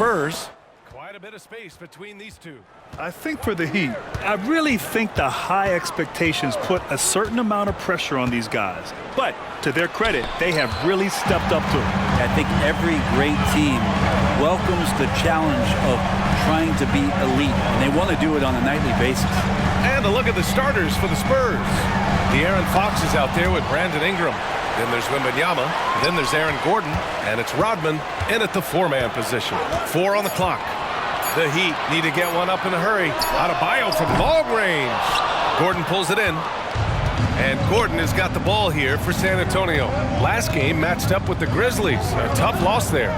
Spurs. Quite a bit of space between these two. I think for the Heat, I really think the high expectations put a certain amount of pressure on these guys. But to their credit, they have really stepped up to it. I think every great team welcomes the challenge of trying to be elite, and they want to do it on a nightly basis. And a look at the starters for the Spurs. De'Aaron Fox is out there with Brandon Ingram. Then there's Wembanyama. Then there's Aaron Gordon. And it's Rodman in at the four-man position. 4 on the clock. The Heat need to get one up in a hurry. Adebayo from long range. Gordon pulls it in. And Gordon has got the ball here for San Antonio. Last game matched up with the Grizzlies. A tough loss there.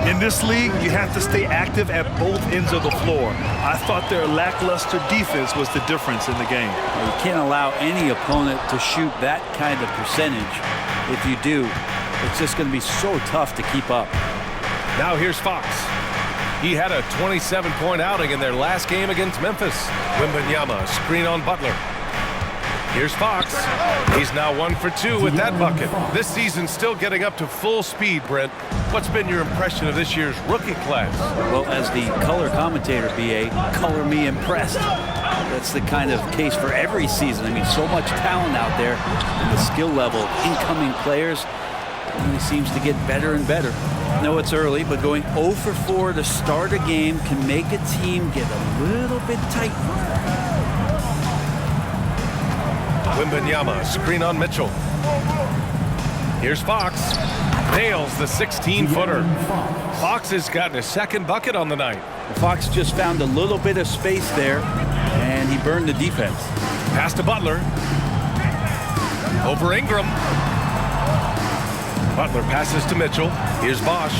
In this league, you have to stay active at both ends of the floor. I thought their lackluster defense was the difference in the game. You can't allow any opponent to shoot that kind of percentage. If you do, it's just going to be so tough to keep up. Now here's Fox. He had a 27-point outing in their last game against Memphis. Wembanyama, screen on Butler. Here's Fox. He's now 1 for 2 with that bucket. This season's still getting up to full speed, Brent. What's been your impression of this year's rookie class? Well, as the color commentator, B.A., color me impressed. That's the kind of case for every season. I mean, so much talent out there, and the skill level, incoming players, really seems to get better and better. I know it's early, but going 0 for 4 to start a game can make a team get a little bit tight. Wembanyama, screen on Mitchell. Here's Fox. Nails the 16-footer. Fox has gotten his second bucket on the night. Fox just found a little bit of space there, and he burned the defense. Pass to Butler. Over Ingram. Butler passes to Mitchell. Here's Bosch.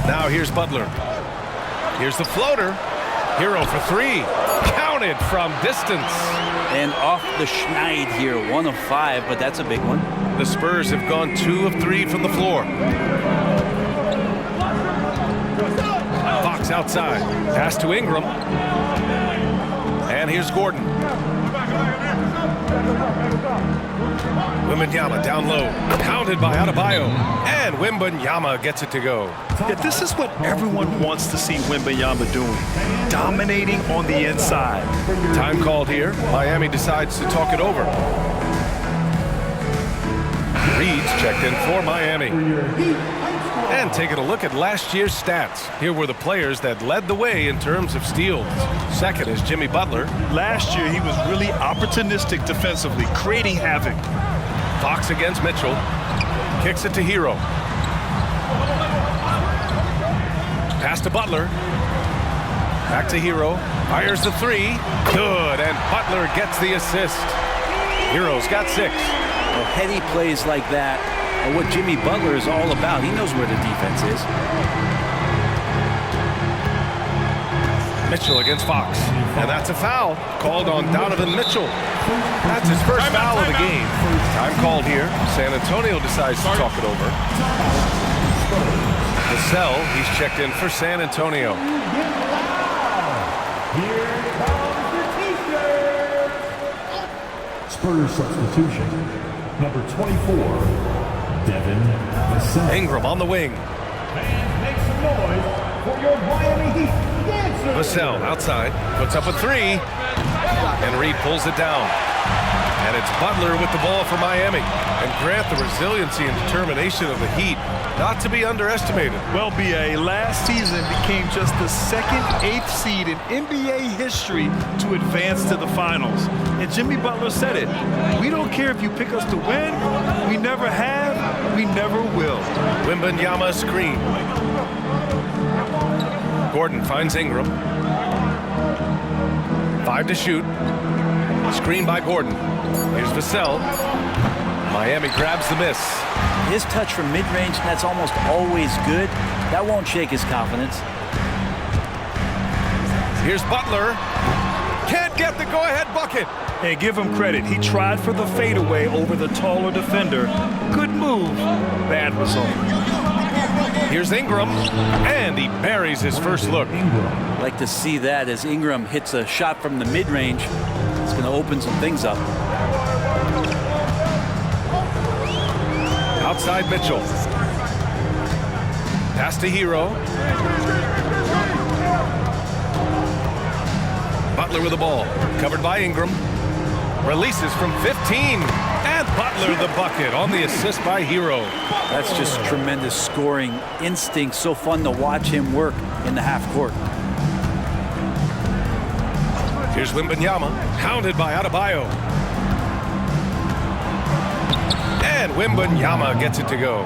Now here's Butler. Here's the floater. Hero for 3. Counted from distance. And off the schneid here, 1 of 5, but that's a big one. The Spurs have gone 2 of 3 from the floor. Fox outside. Pass to Ingram. And here's Gordon. Wembanyama down low. Pounded by Adebayo. And Wembanyama gets it to go. Yeah, this is what everyone wants to see Wembanyama doing. Dominating on the inside. Time called here. Miami decides to talk it over. Reed's checked in for Miami. And taking a look at last year's stats. Here were the players that led the way in terms of steals. Second is Jimmy Butler. Last year, he was really opportunistic defensively, creating havoc. Fox against Mitchell. Kicks it to Hero. Pass to Butler. Back to Hero. Fires the 3. Good. And Butler gets the assist. Hero's got 6. Well, heady plays like that are what Jimmy Butler is all about. He knows where the defense is. Mitchell against Fox. And that's a foul called on Donovan Mitchell. That's his first foul of the game. Time called here. San Antonio decides to talk it over. Vassell, he's checked in for San Antonio. Spurs substitution. Number 24, Devin Vassell. Ingram on the wing. And make some noise for your Miami Heat dancers. Vassell outside, puts up a 3, and Reed pulls it down. And it's Butler with the ball for Miami. And Grant, the resiliency and determination of the Heat, not to be underestimated. Well, B.A., last season became just the second 8th seed in NBA history to advance to the finals. And Jimmy Butler said it. We don't care if you pick us to win. We never have. We never will. Wembanyama screen. Gordon finds Ingram. 5 to shoot. Screen by Gordon. Here's Vassell. Miami grabs the miss. His touch from mid-range, that's almost always good. That won't shake his confidence. Here's Butler. Can't get the go-ahead bucket. Hey, give him credit. He tried for the fadeaway over the taller defender. Good move. Bad result. Here's Ingram. And he buries his first look. I'd like to see that as Ingram hits a shot from the mid-range. It's going to open some things up. Outside Mitchell. Pass to Hero. Butler with the ball. Covered by Ingram. Releases from 15. And Butler the bucket on the assist by Hero. That's just tremendous scoring instinct. So fun to watch him work in the half court. Here's Wembanyama, hounded by Adebayo. And Wembanyama gets it to go.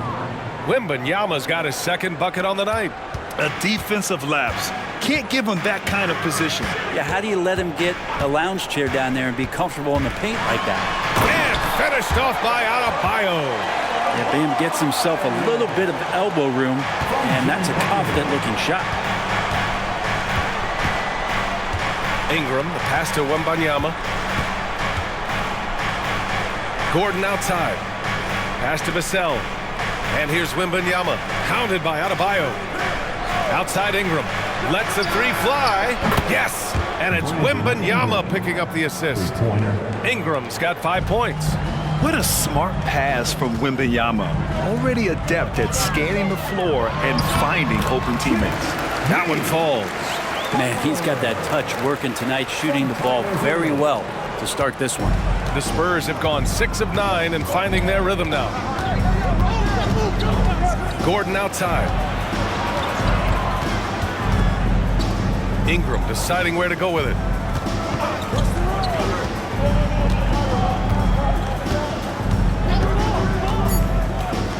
Wembanyama's got his second bucket on the night. A defensive lapse. Can't give him that kind of position. Yeah, how do you let him get a lounge chair down there and be comfortable in the paint like that? And finished off by Adebayo. Yeah, Bam gets himself a little bit of elbow room, and that's a confident-looking shot. Ingram, the pass to Wembanyama. Gordon outside. Pass to Vassell. And here's Wembanyama, hounded by Adebayo. Outside Ingram. Lets the three fly. Yes! And it's Wembanyama picking up the assist. Ingram's got 5 points. What a smart pass from Wembanyama. Already adept at scanning the floor and finding open teammates. That one falls. Man, he's got that touch working tonight, shooting the ball very well to start this one. The Spurs have gone 6 of 9 and finding their rhythm now. Gordon outside. Ingram deciding where to go with it.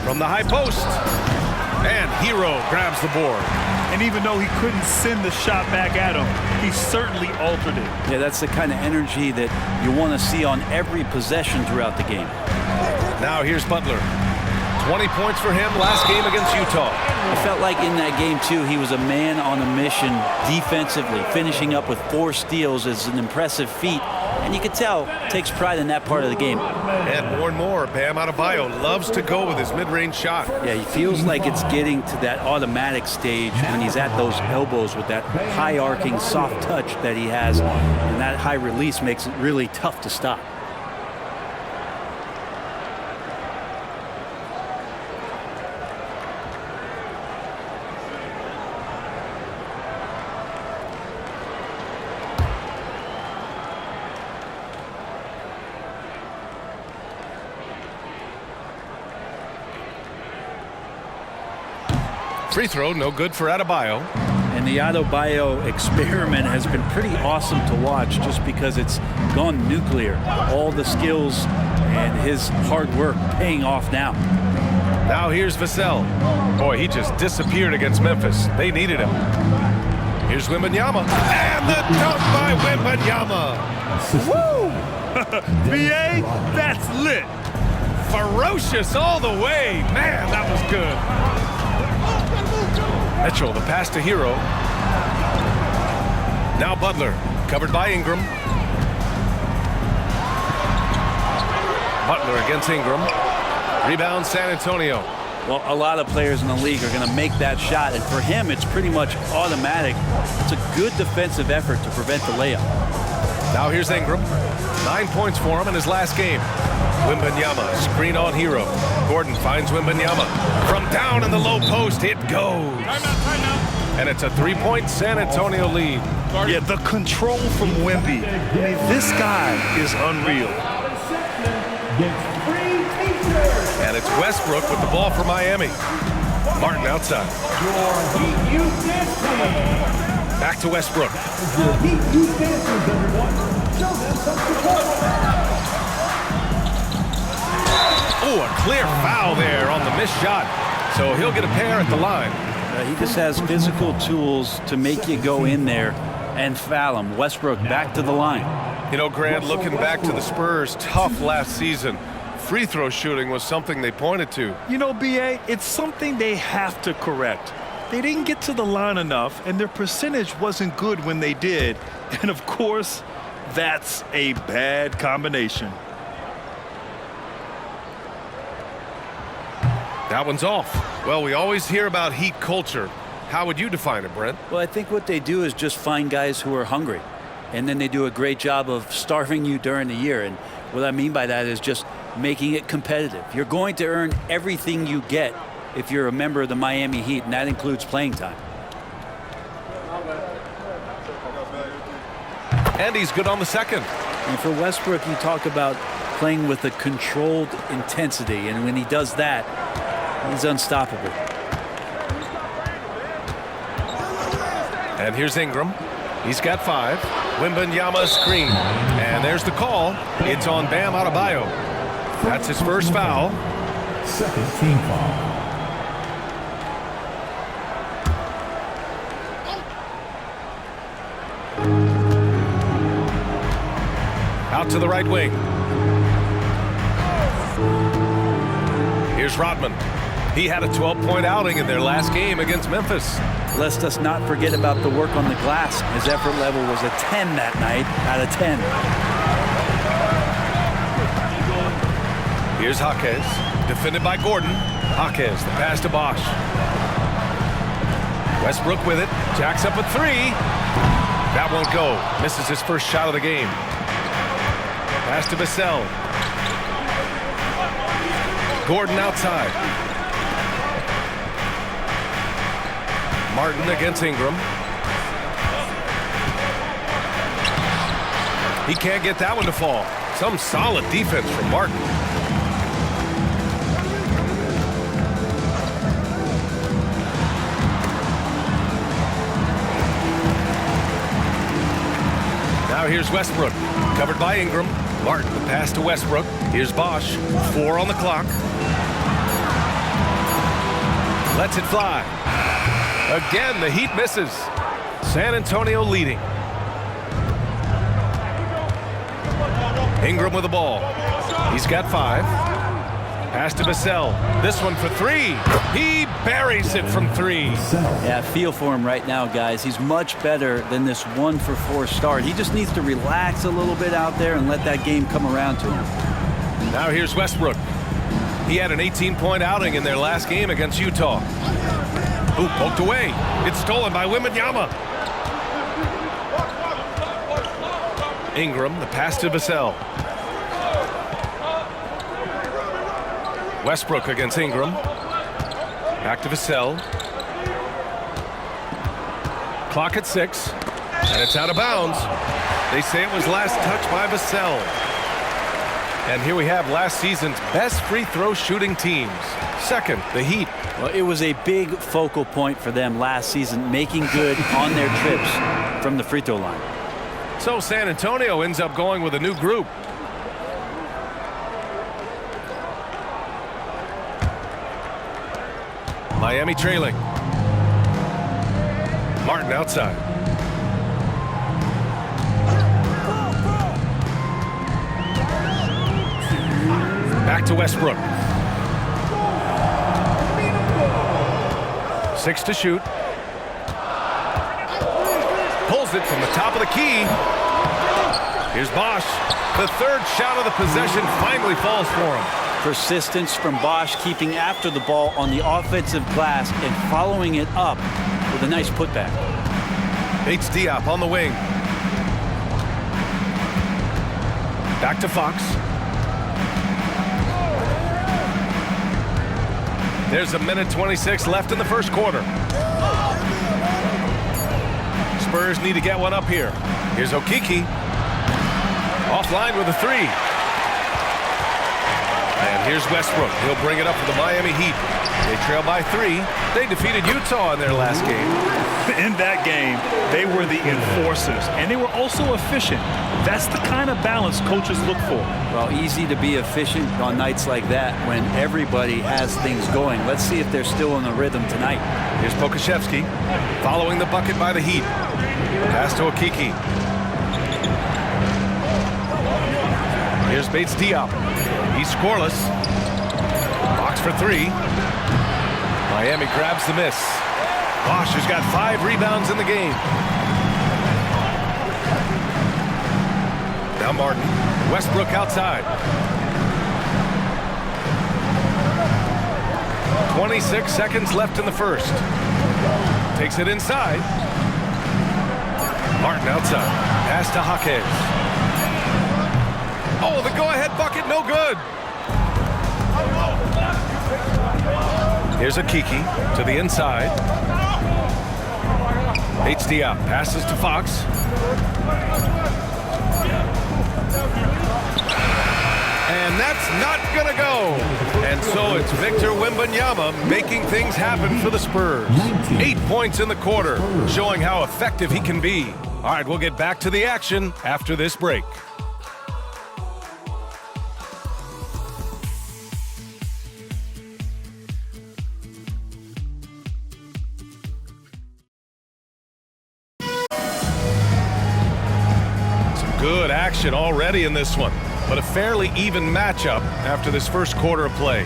From the high post. And Hero grabs the board. And even though he couldn't send the shot back at him, he certainly altered it. Yeah, that's the kind of energy that you want to see on every possession throughout the game. Now here's Butler. 20 points for him last game against Utah. I felt like in that game, too, he was a man on a mission defensively. Finishing up with 4 steals is an impressive feat. And you can tell, takes pride in that part of the game. And more, Bam Adebayo loves to go with his mid-range shot. Yeah, he feels like it's getting to that automatic stage when he's at those elbows with that high-arcing soft touch that he has. And that high release makes it really tough to stop. Free throw, no good for Adebayo. And the Adebayo experiment has been pretty awesome to watch just because it's gone nuclear. All the skills and his hard work paying off now. Now here's Vassell. Boy, he just disappeared against Memphis. They needed him. Here's Wembanyama. And the dunk by Wembanyama. Woo! BA, that's lit. Ferocious all the way. Man, that was good. Mitchell, the pass to Hero. Now Butler, covered by Ingram. Butler against Ingram. Rebound San Antonio. Well, a lot of players in the league are going to make that shot, and for him, it's pretty much automatic. It's a good defensive effort to prevent the layup. Now here's Ingram. 9 points for him in his last game. Wembanyama, screen on Hero. Gordon finds Wembanyama. From down in the low post, it goes. And it's a 3-point San Antonio lead. Yeah, the control from Wemby. I mean, this guy is unreal. And it's Westbrook with the ball for Miami. Martin outside. Back to Westbrook. Oh, a clear foul there on the missed shot. So he'll get a pair at the line. He just has physical tools to make you go in there and foul him. Westbrook back to the line. You know, Grant, looking back to the Spurs' tough last season, free throw shooting was something they pointed to. You know, BA, it's something they have to correct. They didn't get to the line enough, and their percentage wasn't good when they did. And, of course, that's a bad combination. That one's off. Well, we always hear about Heat culture. How would you define it, Brent? Well, I think what they do is just find guys who are hungry. And then they do a great job of starving you during the year. And what I mean by that is just making it competitive. You're going to earn everything you get if you're a member of the Miami Heat, and that includes playing time. And he's good on the second. And for Westbrook, you talk about playing with a controlled intensity, and when he does that, he's unstoppable. And here's Ingram. He's got 5. Wembanyama screen. And there's the call. It's on Bam Adebayo. That's his first foul. Second team foul. Out to the right wing. Here's Rodman. He had a 12-point outing in their last game against Memphis. Let us not forget about the work on the glass. His effort level was a 10 that night out of 10. Here's Jaquez, defended by Gordon. Jaquez, the pass to Bosch. Westbrook with it, jacks up a 3. That won't go. Misses his first shot of the game. Pass to Vassell. Gordon outside. Martin against Ingram. He can't get that one to fall. Some solid defense from Martin. Now here's Westbrook, covered by Ingram. Martin, the pass to Westbrook. Here's Bosch, 4 on the clock. Lets it fly. Again, the Heat misses. San Antonio leading. Ingram with the ball. He's got 5. Pass to Vassell. This one for 3. He buries it from 3. Yeah, feel for him right now, guys. He's much better than this 1-for-4 start. He just needs to relax a little bit out there and let that game come around to him. Now here's Westbrook. He had an 18-point outing in their last game against Utah. Ooh, poked away. It's stolen by Wembanyama. Ingram, the pass to Vassell. Westbrook against Ingram. Back to Vassell. Clock at 6. And it's out of bounds. They say it was last touched by Vassell. And here we have last season's best free throw shooting teams. Second, the Heat. Well, it was a big focal point for them last season, making good on their trips from the free throw line. So San Antonio ends up going with a new group. Miami trailing. Martin outside. Back to Westbrook. 6 to shoot. Pulls it from the top of the key. Here's Bosch. The third shot of the possession finally falls for him. Persistence from Bosch, keeping after the ball on the offensive glass and following it up with a nice putback. Bates Diop on the wing. Back to Fox. There's a minute 26 left in the first quarter. Spurs need to get one up here. Here's Okeke. Offline with a 3. And here's Westbrook. He'll bring it up for the Miami Heat. They trail by 3. They defeated Utah in their last game. In that game, they were the enforcers, and they were also efficient. That's the kind of balance coaches look for. Well, easy to be efficient on nights like that when everybody has things going. Let's see if they're still in the rhythm tonight. Here's Pokusevski following the bucket by the Heat. Pass to Okeke. Here's Bates Diop. He's scoreless. Box for 3. Miami grabs the miss. Bosch has got 5 rebounds in the game. Now Martin. Westbrook outside. 26 seconds left in the first. Takes it inside. Martin outside. Pass to Jaquez. Oh, the go-ahead bucket, no good. Here's a Kiki to the inside. Diop passes to Fox. And that's not going to go. And so it's Victor Wembanyama making things happen for the Spurs. 8 points in the quarter, showing how effective he can be. All right, we'll get back to the action after this break. Good action already in this one, but a fairly even matchup after this first quarter of play.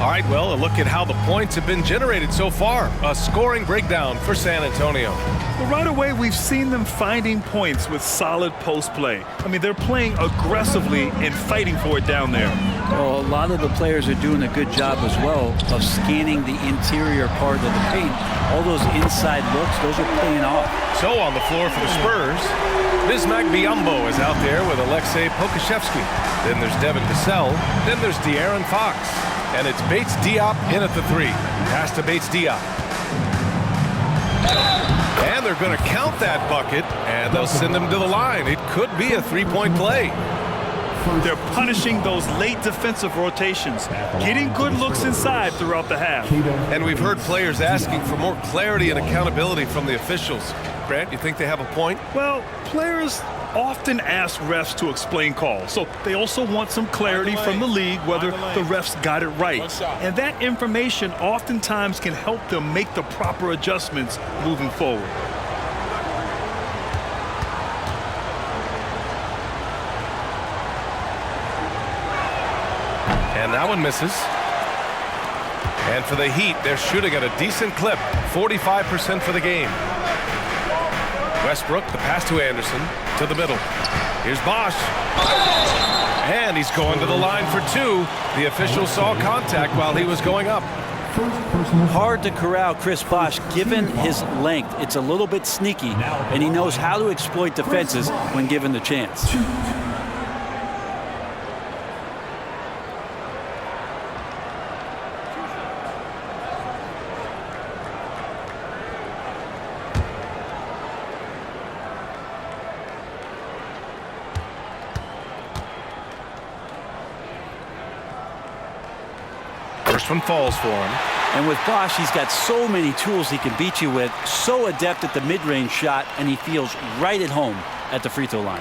All right, well, a look at how the points have been generated so far. A scoring breakdown for San Antonio. Well, right away, we've seen them finding points with solid post play. I mean, they're playing aggressively and fighting for it down there. Well, a lot of the players are doing a good job as well of scanning the interior part of the paint. All those inside looks, those are paying off. So on the floor for the Spurs, Bismack Biyombo is out there with Aleksej Pokusevski. Then there's Devin Vassell. Then there's De'Aaron Fox. And it's Bates Diop in at the 3. Pass to Bates Diop. And they're going to count that bucket, and they'll send him to the line. It could be a three-point play. They're punishing those late defensive rotations, getting good looks inside throughout the half. And we've heard players asking for more clarity and accountability from the officials. Grant, you think they have a point? Well, players often ask refs to explain calls, so they also want some clarity from the league whether the refs got it right. And that information oftentimes can help them make the proper adjustments moving forward. And that one misses. And for the Heat, they're shooting at a decent clip, 45% for the game. Westbrook, the pass to Anderson, to the middle. Here's Bosch. And he's going to the line for 2. The official saw contact while he was going up. Hard to corral Chris Bosch given his length. It's a little bit sneaky, and he knows how to exploit defenses when given the chance. First one falls for him. And with Bosch, he's got so many tools he can beat you with, so adept at the mid-range shot, and he feels right at home at the free throw line.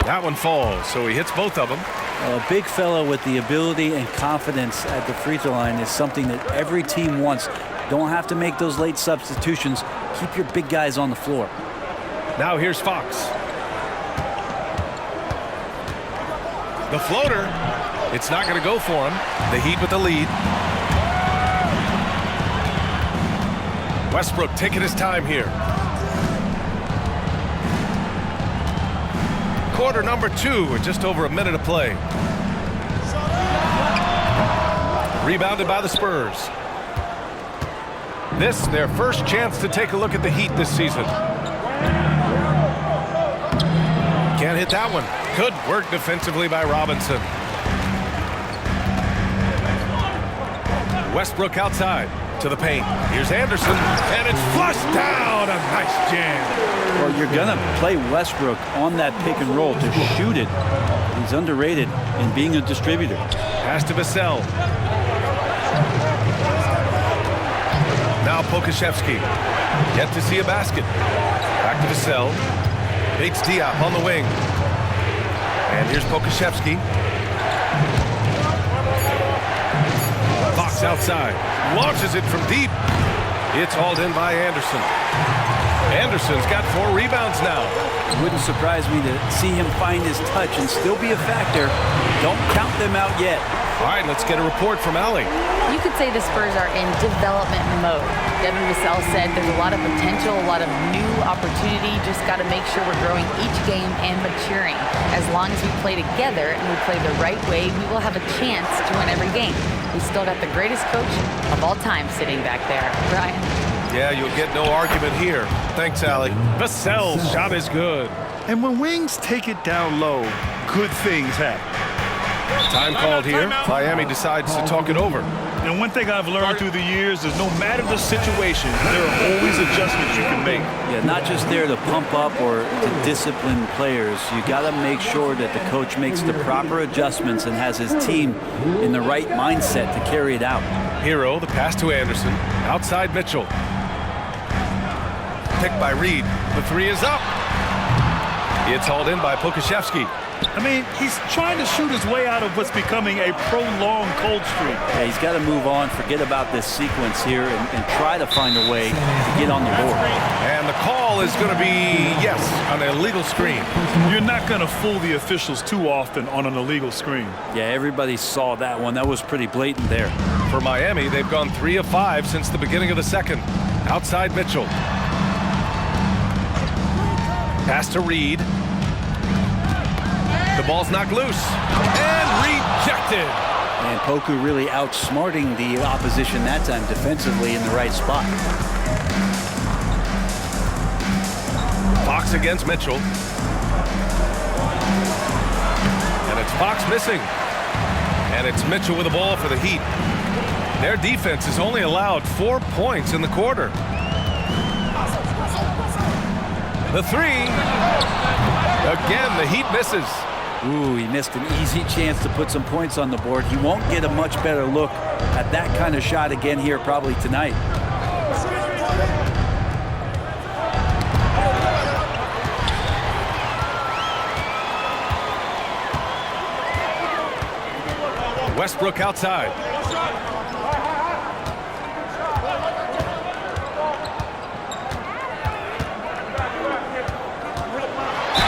That one falls, so he hits both of them. A big fellow with the ability and confidence at the free throw line is something that every team wants. Don't have to make those late substitutions. Keep your big guys on the floor. Now here's Fox. The floater. It's not going to go for him. The Heat with the lead. Westbrook taking his time here. Quarter number 2 with just over a minute of play. Rebounded by the Spurs. This, their first chance to take a look at the Heat this season. Can't hit that one. Good work defensively by Robinson. Westbrook outside to the paint. Here's Anderson, and it's flushed down. A nice jam. Well, you're going to play Westbrook on that pick and roll to shoot it. He's underrated in being a distributor. Pass to Vassell. Now Pokusevski. Yet to see a basket. Back to Vassell. Bates Diop on the wing. And here's Pokusevski. Fox outside. Launches it from deep. It's hauled in by Anderson. Anderson's got 4 rebounds now. It wouldn't surprise me to see him find his touch and still be a factor. Don't count them out yet. All right, let's get a report from Allie. You could say the Spurs are in development mode. Devin Vassell said there's a lot of potential, a lot of new opportunity. Just got to make sure we're growing each game and maturing. As long as we play together and we play the right way, we will have a chance to win every game. We still got the greatest coach of all time sitting back there. Ryan? Yeah, you'll get no argument here. Thanks, Allie. Vassell's shot is good. And when Wings take it down low, good things happen. Time called here. Miami decides to talk it over. And one thing I've learned through the years is no matter the situation, there are always adjustments you can make. Yeah, not just there to pump up or to discipline players. You got to make sure that the coach makes the proper adjustments and has his team in the right mindset to carry it out. Hero, the pass to Anderson. Outside Mitchell. Picked by Reed. The three is up. It's hauled in by Pokashevsky. I mean, he's trying to shoot his way out of what's becoming a prolonged cold streak. Yeah, he's got to move on, forget about this sequence here, and try to find a way to get on the board. And the call is going to be, yes, an illegal screen. You're not going to fool the officials too often on an illegal screen. Yeah, everybody saw that one. That was pretty blatant there. For Miami, they've gone 3 of 5 since the beginning of the second. Outside Mitchell. Pass to Reed. The ball's knocked loose and rejected. And Poku really outsmarting the opposition that time defensively in the right spot. Fox against Mitchell. And it's Fox missing. And it's Mitchell with the ball for the Heat. Their defense has only allowed 4 points in the quarter. The three. Again, the Heat misses. Ooh, he missed an easy chance to put some points on the board. He won't get a much better look at that kind of shot again here probably tonight. Westbrook outside.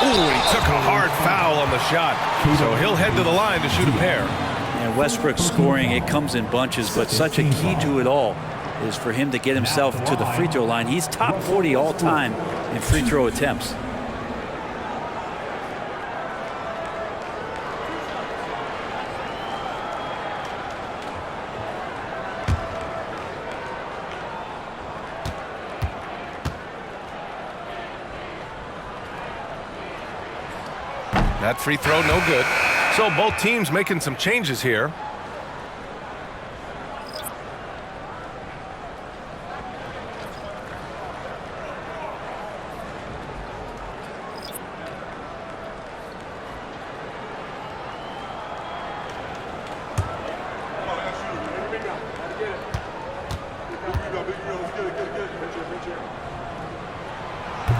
Ooh, he took a hard foul on the shot. So he'll head to the line to shoot a pair. And Westbrook's scoring, it comes in bunches, but such a key to it all is for him to get himself to the free throw line. He's top 40 all time in free throw attempts. That free throw, no good. So both teams making some changes here.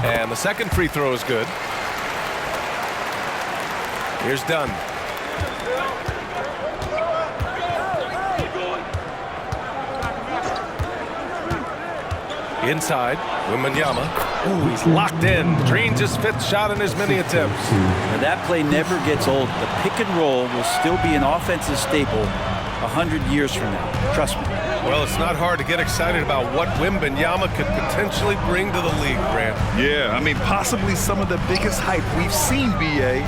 And the second free throw is good. Here's Dunn. Inside, Wembanyama. Ooh, he's locked in. Drains his 5th shot in his many attempts. Now that play never gets old. The pick and roll will still be an offensive staple 100 years from now. Trust me. Well, it's not hard to get excited about what Wembanyama could potentially bring to the league, Grant. Yeah, I mean, possibly some of the biggest hype we've seen, B.A.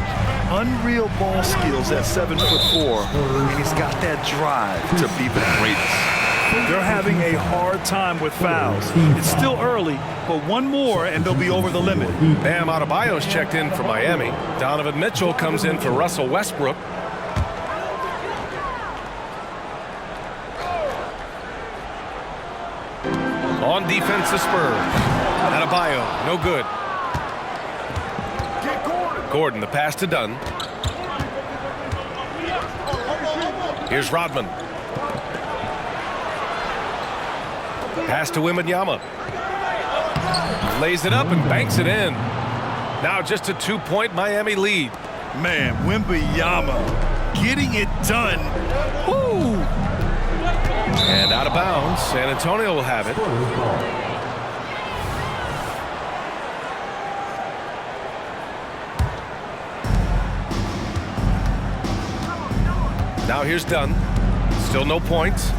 Unreal ball skills at 7'4", and he's got that drive to be the greatest. They're having a hard time with fouls. It's still early, but one more and they'll be over the limit. Bam Adebayo's checked in for Miami. Donovan Mitchell comes in for Russell Westbrook. On defense, the Spurs. Adebayo, no good. Gordon, the pass to Dunn. Here's Rodman. Pass to Wembanyama. Lays it up and banks it in. Now just a 2-point Miami lead. Man, Wembanyama getting it done. Woo! And out of bounds. San Antonio will have it. Now here's Dunn. Still no points.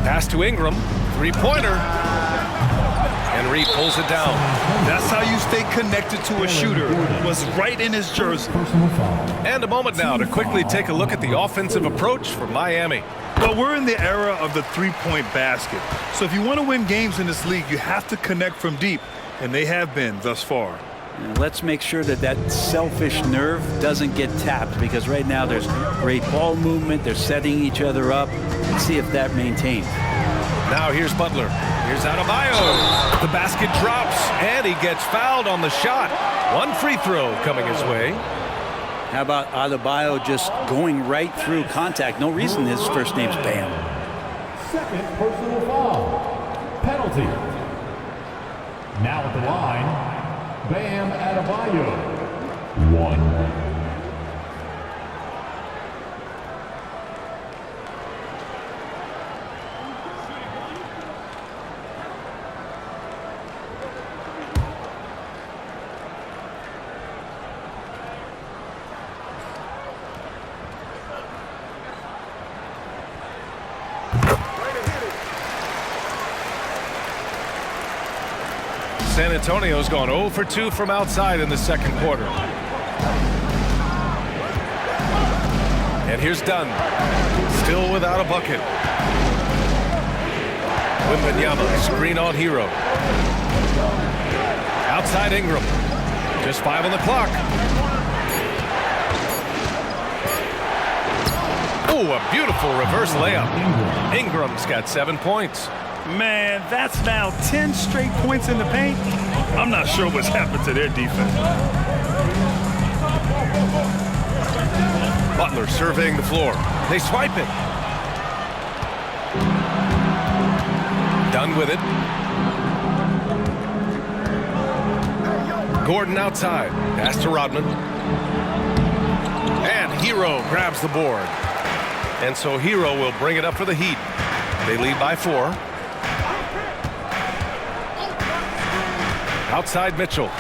Pass to Ingram. Three-pointer. Henry pulls it down. That's how you stay connected to a shooter. Was right in his jersey. And a moment now to quickly take a look at the offensive approach for Miami. Well, we're in the era of the three-point basket. So if you want to win games in this league, you have to connect from deep. And they have been thus far. And let's make sure that that selfish nerve doesn't get tapped, because right now there's great ball movement. They're setting each other up. Let's see if that maintains. Now here's Butler. Here's Adebayo. The basket drops, and he gets fouled on the shot. One free throw coming his way. How about Adebayo just going right through contact? No reason his first name's Bam. Second personal foul. Penalty. Now at the line, Bam Adebayo. 1. San Antonio's gone 0 for 2 from outside in the second quarter. And here's Dunn. Still without a bucket. Wembanyama, screen on Hero. Outside Ingram. Just 5 on the clock. Oh, a beautiful reverse layup. Ingram's got 7 points. Man, that's now 10 straight points in the paint. I'm not sure what's happened to their defense. Butler surveying the floor. They swipe it. Done with it. Gordon outside. Pass to Rodman. And Hero grabs the board. And so Hero will bring it up for the Heat. They lead by 4. Outside Mitchell.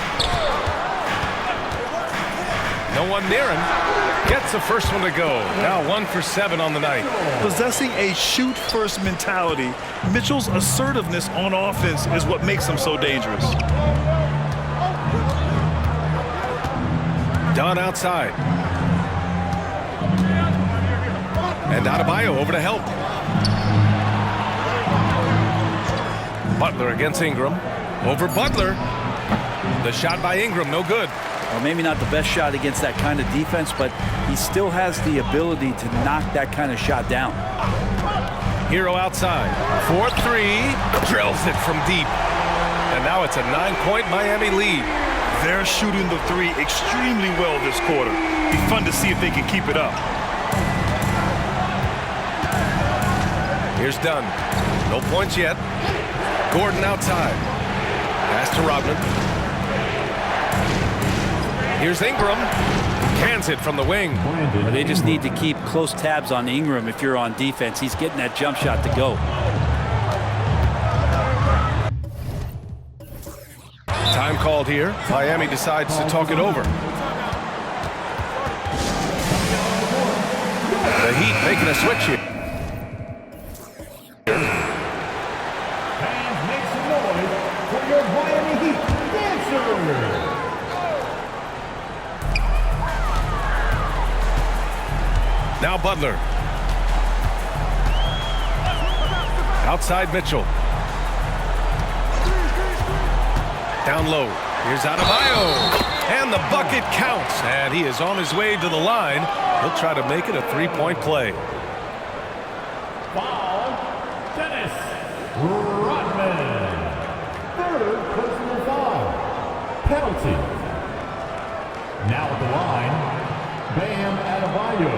No one near him. Gets the first one to go. Now 1 for 7 on the night. Possessing a shoot-first mentality, Mitchell's assertiveness on offense is what makes him so dangerous. Dunn outside. And Adebayo over to help. Butler against Ingram. Over Butler. The shot by Ingram, no good. Well, maybe not the best shot against that kind of defense, but he still has the ability to knock that kind of shot down. Hero outside. 4-3. Drills it from deep. And now it's a 9-point Miami lead. They're shooting the three extremely well this quarter. Be fun to see if they can keep it up. Here's Dunn. No points yet. Gordon outside. Pass to Rodman. Here's Ingram. Cans it from the wing. But they just need to keep close tabs on Ingram if you're on defense. He's getting that jump shot to go. Time called here. Miami decides to talk it over. The Heat making a switch here. Fans, make some noise for your Miami Heat dancers. Now Butler. Outside Mitchell. Down low. Here's Adebayo. And the bucket counts. And he is on his way to the line. He'll try to make it a 3-point play. Foul, Dennis Rodman. Third personal foul. Penalty. Now at the line, Bam Adebayo.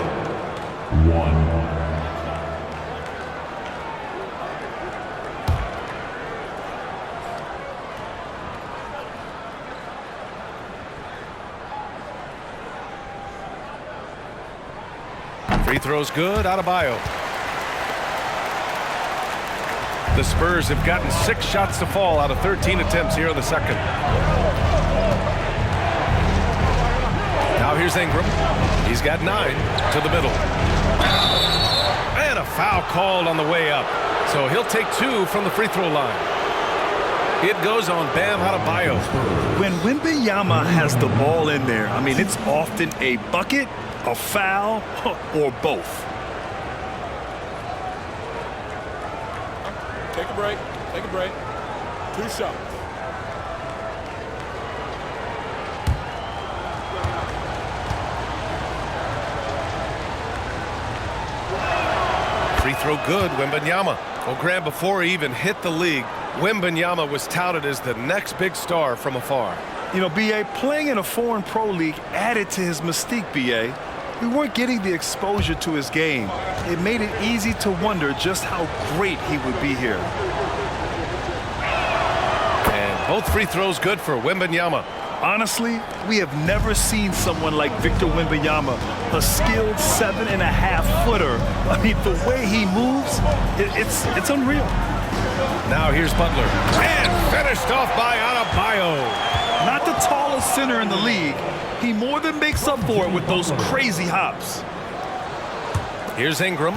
1. Free throw's good. Adebayo. The Spurs have gotten 6 shots to fall out of 13 attempts here in the second. Now Now here's Ingram. He's got 9 to the middle. And a foul called on the way up. So he'll take 2 from the free throw line. It goes on Bam Adebayo. When Wembanyama has the ball in there, I mean, it's often a bucket, a foul, or both. Take a break. Take a break. 2 shots. Free throw good, Wembanyama. Well, Graham, before he even hit the league, Wembanyama was touted as the next big star from afar. You know, B.A., playing in a foreign pro league added to his mystique, B.A. We weren't getting the exposure to his game. It made it easy to wonder just how great he would be here. And both free throws good for Wembanyama. Honestly, we have never seen someone like Victor Wembanyama, a skilled 7.5-footer. I mean, the way he moves, it's unreal. Now here's Butler. And finished off by Adebayo. Not the tallest center in the league. He more than makes up for it with those crazy hops. Here's Ingram.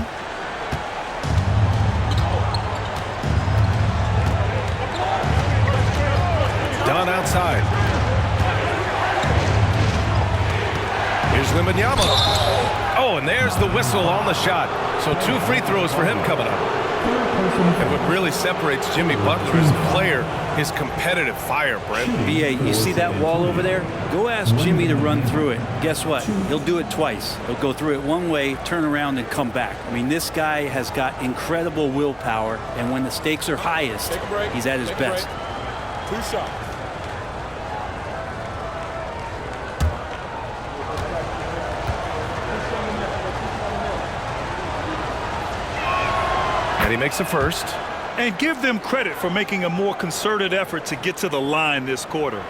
Done outside. Here's Wembanyama. Oh, and there's the whistle on the shot. So 2 free throws for him coming up. And what really separates Jimmy Butler as a player is competitive fire, Brent. B.A., you see that wall over there? Go ask Jimmy to run through it. Guess what? He'll do it twice. He'll go through it one way, turn around, and come back. I mean, this guy has got incredible willpower, and when the stakes are highest, he's at his best. 2 shots. And he makes the first. And give them credit for making a more concerted effort to get to the line this quarter.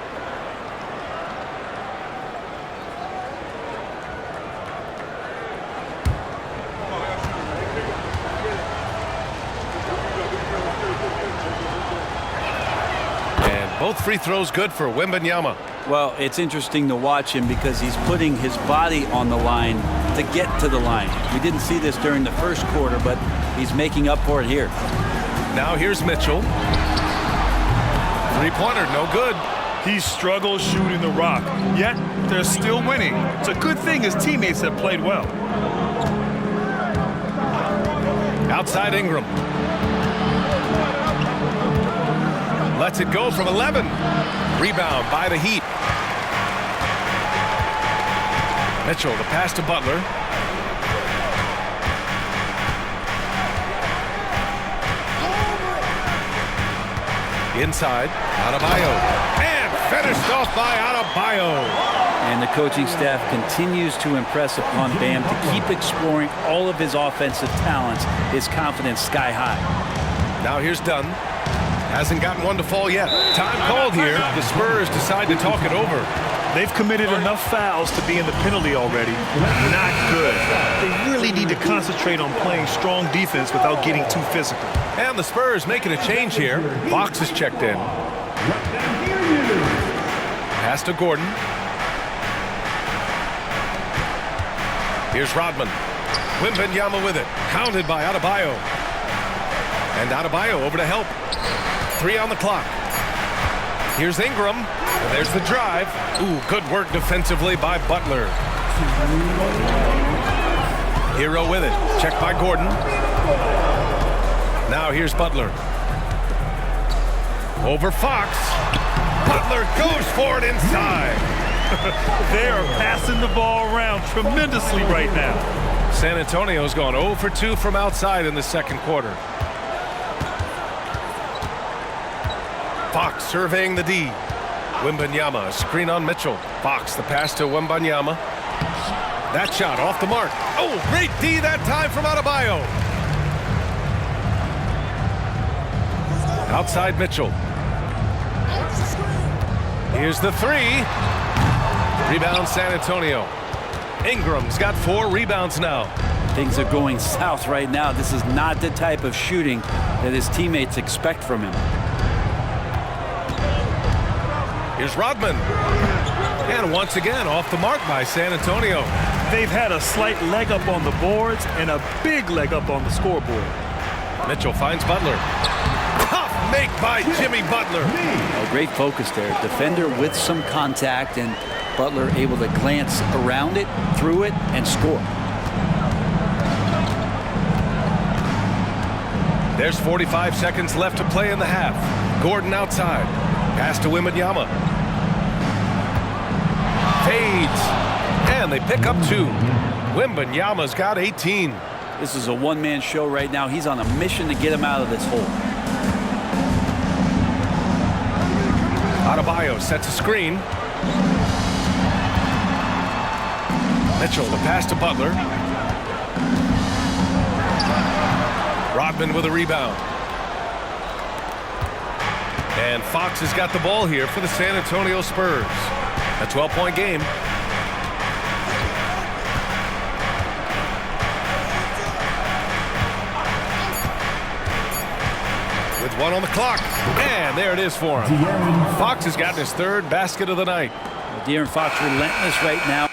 And both free throws good for Wembanyama. Well, it's interesting to watch him because he's putting his body on the line to get to the line. We didn't see this during the first quarter, but he's making up for it here. Now here's Mitchell. Three-pointer, no good. He struggles shooting the rock, yet they're still winning. It's a good thing his teammates have played well. Outside Ingram. Lets it go from 11. Rebound by the Heat. Mitchell, the pass to Butler. Inside, Adebayo. And finished off by Adebayo. And the coaching staff continues to impress upon Bam to keep exploring all of his offensive talents, his confidence sky high. Now here's Dunn. Hasn't gotten one to fall yet. Time called here. The Spurs decide to talk it over. They've committed enough fouls to be in the penalty already. Not good. They really need to concentrate on playing strong defense without getting too physical. And the Spurs making a change here. Fox is checked in. Pass to Gordon. Here's Rodman. Wembanyama with it. Counted by Adebayo. And Adebayo over to help. 3 on the clock. Here's Ingram. And there's the drive. Ooh, good work defensively by Butler. Hero with it. Checked by Gordon. Now here's Butler. Over Fox. Butler goes for it inside. They are passing the ball around tremendously right now. San Antonio's gone 0 for 2 from outside in the second quarter. Fox surveying the D. Wembanyama, a screen on Mitchell. Fox, the pass to Wembanyama. That shot off the mark. Oh, great D that time from Adebayo. Outside Mitchell. Here's the 3. Rebound San Antonio. Ingram's got 4 rebounds now. Things are going south right now. This is not the type of shooting that his teammates expect from him. Here's Rodman. And once again, off the mark by San Antonio. They've had a slight leg up on the boards and a big leg up on the scoreboard. Mitchell finds Butler. Tough make by Jimmy Butler. Oh, great focus there. Defender with some contact, and Butler able to glance around it, through it, and score. There's 45 seconds left to play in the half. Gordon outside. Pass to Wembanyama. Fades. And they pick up 2. Wembanyama's got 18. This is a one-man show right now. He's on a mission to get him out of this hole. Adebayo sets a screen. Mitchell, the pass to Butler. Rodman with a rebound. And Fox has got the ball here for the San Antonio Spurs. A 12-point game. With 1 on the clock. And there it is for him. Fox has gotten his 3rd basket of the night. De'Aaron Fox relentless right now.